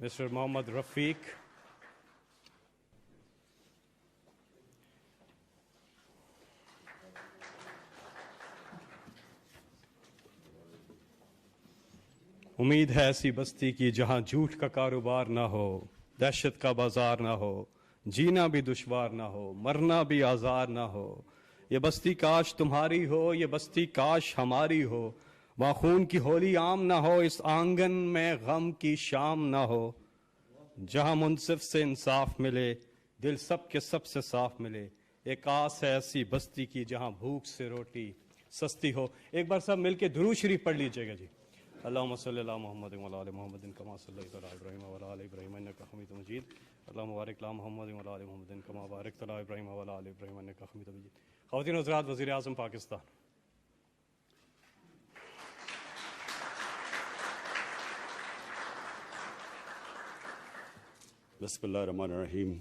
Mr. Mohammad Rafiq. امید ہے ایسی بستی کی جہاں جھوٹ کا کاروبار نہ ہو، دہشت کا بازار نہ ہو، جینا بھی دشوار نہ ہو، مرنا بھی آزار نہ ہو۔ یہ بستی کاش تمہاری ہو، یہ بستی کاش ہماری ہو، وہاں خون کی ہولی عام نہ ہو، اس آنگن میں غم کی شام نہ ہو، جہاں منصف سے انصاف ملے، دل سب کے سب سے صاف ملے۔ ایک آس ہے ایسی بستی کی جہاں بھوک سے روٹی سستی ہو۔ ایک بار سب مل کے درود شریف پڑھ لیجئے گا جی۔ اللہم صلی علی محمد وعلی آل محمد کما صلیت علی ابراہیم وعلی آل ابراہیم انک حمید مجید۔ اللہم بارک علی محمد وعلی آل محمد کما بارکت علی ابراہیم وعلی آل ابراہیم انک حمید مجید۔ خواتین و حضرات، وزیر اعظم پاکستان۔ بسم اللہ الرحمن الرحیم۔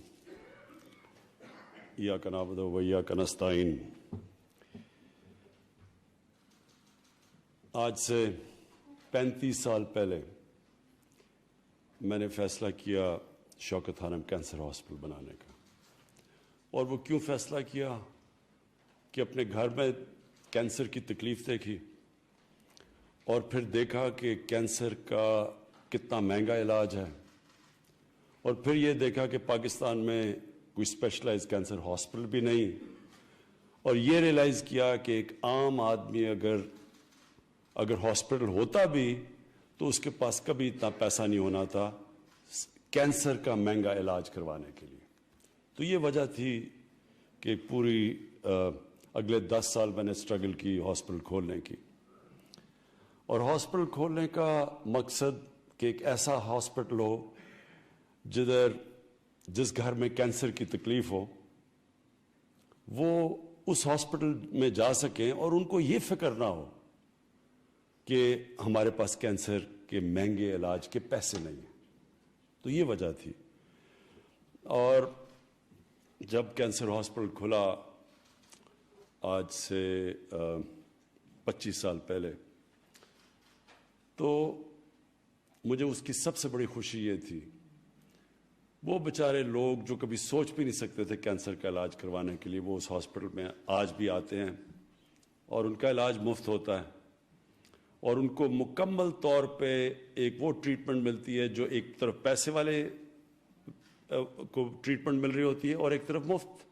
ایاک نعبد و ایاک نستعین۔ آج سے 35 سال پہلے میں نے فیصلہ کیا شوکت ہرم کینسر ہاسپٹل بنانے کا، اور وہ کیوں فیصلہ کیا کہ اپنے گھر میں کینسر کی تکلیف دیکھی، اور پھر دیکھا کہ کینسر کا کتنا مہنگا علاج ہے، اور پھر یہ دیکھا کہ پاکستان میں کوئی اسپیشلائز کینسر ہاسپٹل بھی نہیں، اور یہ ریئلائز کیا کہ ایک عام آدمی اگر ہاسپٹل ہوتا بھی تو اس کے پاس کبھی اتنا پیسہ نہیں ہونا تھا کینسر کا مہنگا علاج کروانے کے لیے۔ تو یہ وجہ تھی کہ پوری اگلے 10 سال میں نے اسٹرگل کی ہاسپٹل کھولنے کی، اور ہاسپٹل کھولنے کا مقصد کہ ایک ایسا ہاسپٹل ہو جس گھر میں کینسر کی تکلیف ہو وہ اس ہاسپٹل میں جا سکیں اور ان کو یہ فکر نہ ہو کہ ہمارے پاس کینسر کے مہنگے علاج کے پیسے نہیں ہیں۔ تو یہ وجہ تھی، اور جب کینسر ہاسپٹل کھلا آج سے 25 سال پہلے، تو مجھے اس کی سب سے بڑی خوشی یہ تھی، وہ بیچارے لوگ جو کبھی سوچ بھی نہیں سکتے تھے کینسر کا علاج کروانے کے لیے، وہ اس ہاسپٹل میں آج بھی آتے ہیں، اور ان کا علاج مفت ہوتا ہے، اور ان کو مکمل طور پہ ایک وہ ٹریٹمنٹ ملتی ہے جو ایک طرف پیسے والے کو ٹریٹمنٹ مل رہی ہوتی ہے اور ایک طرف مفت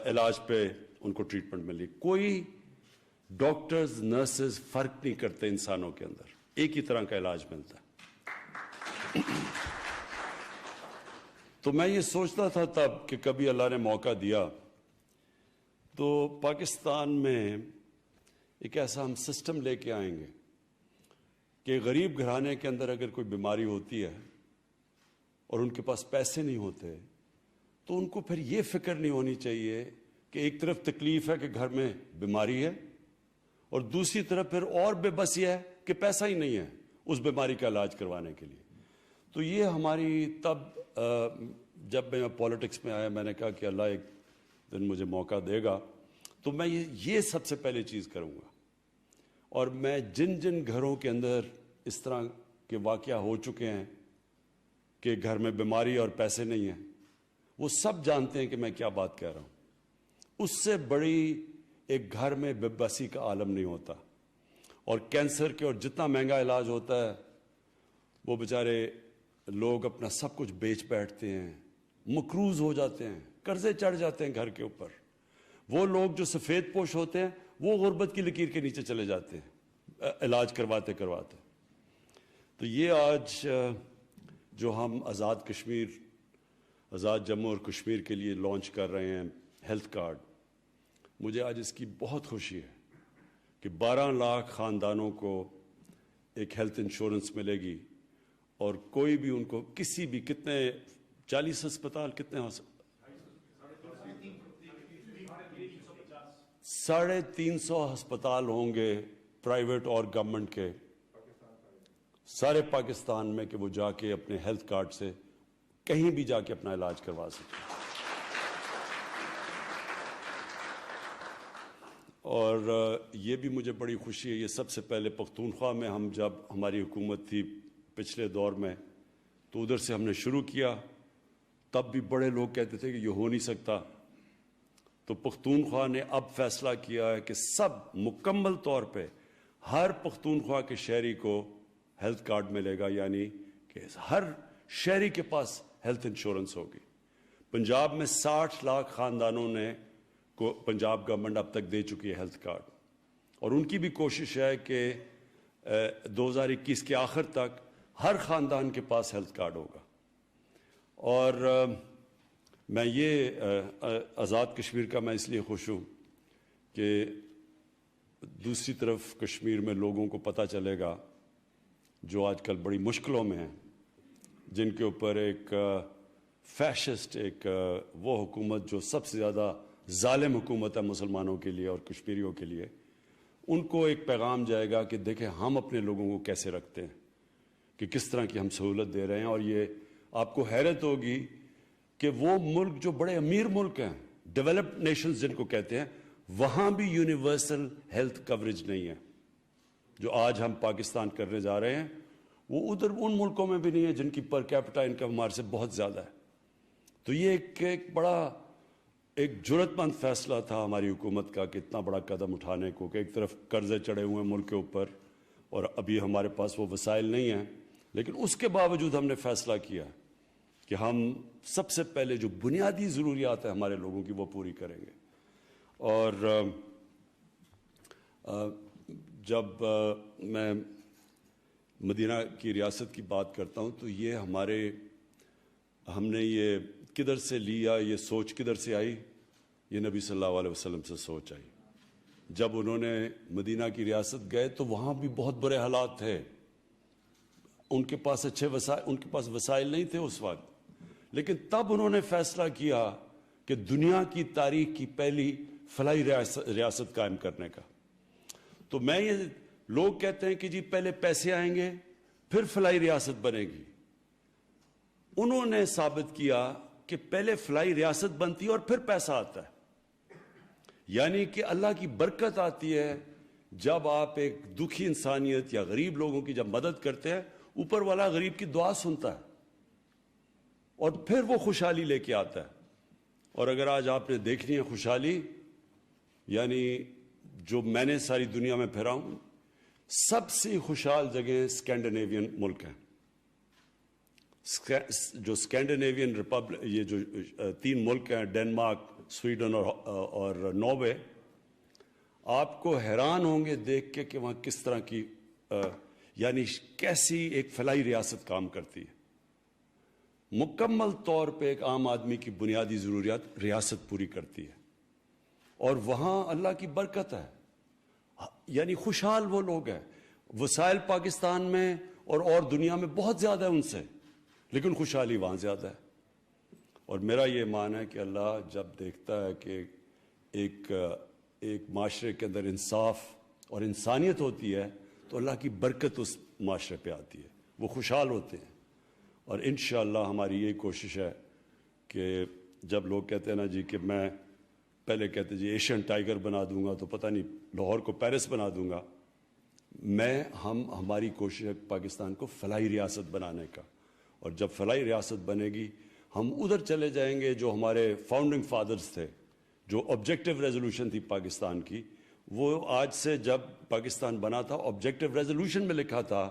علاج پہ ان کو ٹریٹمنٹ مل رہی ہے۔ کوئی ڈاکٹرز نرسز فرق نہیں کرتے انسانوں کے اندر، ایک ہی طرح کا علاج ملتا ہے۔ تو میں یہ سوچتا تھا تب کہ کبھی اللہ نے موقع دیا تو پاکستان میں ایک ایسا ہم سسٹم لے کے آئیں گے کہ غریب گھرانے کے اندر اگر کوئی بیماری ہوتی ہے اور ان کے پاس پیسے نہیں ہوتے تو ان کو پھر یہ فکر نہیں ہونی چاہیے کہ ایک طرف تکلیف ہے کہ گھر میں بیماری ہے، اور دوسری طرف پھر اور بے بسی ہے کہ پیسہ ہی نہیں ہے اس بیماری کا علاج کروانے کے لیے۔ تو یہ ہماری تب جب میں پالیٹکس میں آیا، میں نے کہا کہ اللہ ایک دن مجھے موقع دے گا تو میں یہ سب سے پہلے چیز کروں گا، اور میں جن گھروں کے اندر اس طرح کے واقعہ ہو چکے ہیں کہ گھر میں بیماری اور پیسے نہیں ہیں، وہ سب جانتے ہیں کہ میں کیا بات کہہ رہا ہوں۔ اس سے بڑی ایک گھر میں بے بسی کا عالم نہیں ہوتا، اور کینسر کے اور جتنا مہنگا علاج ہوتا ہے وہ بیچارے لوگ اپنا سب کچھ بیچ بیٹھتے ہیں، مقروض ہو جاتے ہیں، قرضے چڑھ جاتے ہیں گھر کے اوپر۔ وہ لوگ جو سفید پوش ہوتے ہیں وہ غربت کی لکیر کے نیچے چلے جاتے ہیں علاج کرواتے۔ تو یہ آج جو ہم آزاد جموں اور کشمیر کے لیے لانچ کر رہے ہیں ہیلتھ کارڈ، مجھے آج اس کی بہت خوشی ہے کہ 12 لاکھ خاندانوں کو ایک ہیلتھ انشورنس ملے گی، اور کوئی بھی ان کو کسی بھی کتنے 40 ہسپتال کتنے 350 ہسپتال ہوں گے پرائیویٹ اور گورنمنٹ کے سارے پاکستان میں کہ وہ جا کے اپنے ہیلتھ کارڈ سے کہیں بھی جا کے اپنا علاج کروا سکیں۔ اور یہ بھی مجھے بڑی خوشی ہے، یہ سب سے پہلے پختونخوا میں جب ہماری حکومت تھی پچھلے دور میں، تو تو ادھر سے ہم نے شروع کیا. تب بھی بڑے لوگ کہتے تھے کہ یہ ہو نہیں سکتا. تو پختونخوا نے اب فیصلہ کیا ہے کہ سب مکمل طور پہ ہر پختونخوا کے شہری کو ہیلتھ کارڈ ملے گا, یعنی کہ ہر شہری کے پاس ہیلتھ انشورنس ہوگی. پنجاب میں 60 لاکھ خاندانوں نے کو پنجاب گورنمنٹ اب تک دے چکی ہے ہیلتھ کارڈ, اور ان کی بھی کوشش ہے کہ 2021 کے آخر تک ہر خاندان کے پاس ہیلتھ کارڈ ہوگا. اور میں یہ آزاد کشمیر کا میں اس لیے خوش ہوں کہ دوسری طرف کشمیر میں لوگوں کو پتہ چلے گا جو آج کل بڑی مشکلوں میں ہیں, جن کے اوپر ایک فیشسٹ ایک وہ حکومت جو سب سے زیادہ ظالم حکومت ہے مسلمانوں کے لیے اور کشمیریوں کے لیے, ان کو ایک پیغام جائے گا کہ دیکھیں ہم اپنے لوگوں کو کیسے رکھتے ہیں, کہ کس طرح کی ہم سہولت دے رہے ہیں. اور یہ آپ کو حیرت ہوگی کہ وہ ملک جو بڑے امیر ملک ہیں, ڈیولپڈ نیشنز جن کو کہتے ہیں, وہاں بھی یونیورسل ہیلتھ کوریج نہیں ہے. جو آج ہم پاکستان کرنے جا رہے ہیں وہ ادھر ان ملکوں میں بھی نہیں ہے جن کی پر کیپٹا انکم ہمارے سے بہت زیادہ ہے. تو یہ ایک بڑا ایک جرأت مند فیصلہ تھا ہماری حکومت کا کہ اتنا بڑا قدم اٹھانے کو, کہ ایک طرف قرضے چڑھے ہوئے ہیں ملک کے اوپر اور ابھی ہمارے پاس وہ وسائل نہیں ہیں, لیکن اس کے باوجود ہم نے فیصلہ کیا کہ ہم سب سے پہلے جو بنیادی ضروریات ہیں ہمارے لوگوں کی وہ پوری کریں گے. اور جب میں مدینہ کی ریاست کی بات کرتا ہوں تو یہ ہم نے یہ کدھر سے لیا, یہ سوچ کدھر سے آئی؟ یہ نبی صلی اللہ علیہ وسلم سے سوچ آئی. جب انہوں نے مدینہ کی ریاست گئے تو وہاں بھی بہت برے حالات تھے, ان کے پاس اچھے وسائل, ان کے پاس وسائل نہیں تھے اس وقت, لیکن تب انہوں نے فیصلہ کیا کہ دنیا کی تاریخ کی پہلی فلاحی ریاست قائم کرنے کا. تو میں یہ لوگ کہتے ہیں کہ جی پہلے پیسے آئیں گے پھر فلاحی ریاست بنے گی. انہوں نے ثابت کیا کہ پہلے فلاحی ریاست بنتی ہے اور پھر پیسہ آتا ہے. یعنی کہ اللہ کی برکت آتی ہے جب آپ ایک دکھی انسانیت یا غریب لوگوں کی جب مدد کرتے ہیں, اوپر والا غریب کی دعا سنتا ہے اور پھر وہ خوشحالی لے کے آتا ہے. اور اگر آج آپ نے دیکھنی ہے خوشحالی, یعنی جو میں نے ساری دنیا میں پھرا ہوں, سب سے خوشحال جگہیں اسکینڈینیوین ملک ہیں. جو اسکینڈینیوین ریپبلک, یہ جو 3 ملک ہیں, ڈنمارک, سویڈن اور ناروے, آپ کو حیران ہوں گے دیکھ کے کہ وہاں کس طرح کی یعنی کیسی ایک فلاحی ریاست کام کرتی ہے. مکمل طور پہ ایک عام آدمی کی بنیادی ضروریات ریاست پوری کرتی ہے, اور وہاں اللہ کی برکت ہے. یعنی خوشحال وہ لوگ ہیں, وسائل پاکستان میں اور دنیا میں بہت زیادہ ہے ان سے, لیکن خوشحالی وہاں زیادہ ہے. اور میرا یہ مان ہے کہ اللہ جب دیکھتا ہے کہ ایک معاشرے کے اندر انصاف اور انسانیت ہوتی ہے تو اللہ کی برکت اس معاشرے پہ آتی ہے, وہ خوشحال ہوتے ہیں. اور انشاءاللہ ہماری یہی کوشش ہے کہ جب لوگ کہتے ہیں نا جی کہ میں پہلے کہتے جی ایشین ٹائیگر بنا دوں گا تو پتہ نہیں لاہور کو پیرس بنا دوں گا, ہماری کوشش ہے پاکستان کو فلاحی ریاست بنانے کا. اور جب فلاحی ریاست بنے گی ہم ادھر چلے جائیں گے جو ہمارے فاؤنڈنگ فادرز تھے, جو آبجیکٹیو ریزولوشن تھی پاکستان کی. وہ آج سے جب پاکستان بنا تھا آبجیکٹیو ریزولوشن میں لکھا تھا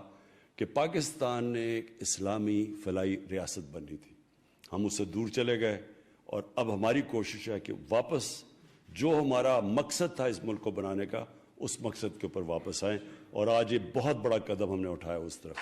کہ پاکستان نے ایک اسلامی فلاحی ریاست بننی تھی. ہم اس سے دور چلے گئے, اور اب ہماری کوشش ہے کہ واپس جو ہمارا مقصد تھا اس ملک کو بنانے کا, اس مقصد کے اوپر واپس آئیں. اور آج یہ بہت بڑا قدم ہم نے اٹھایا اس طرف.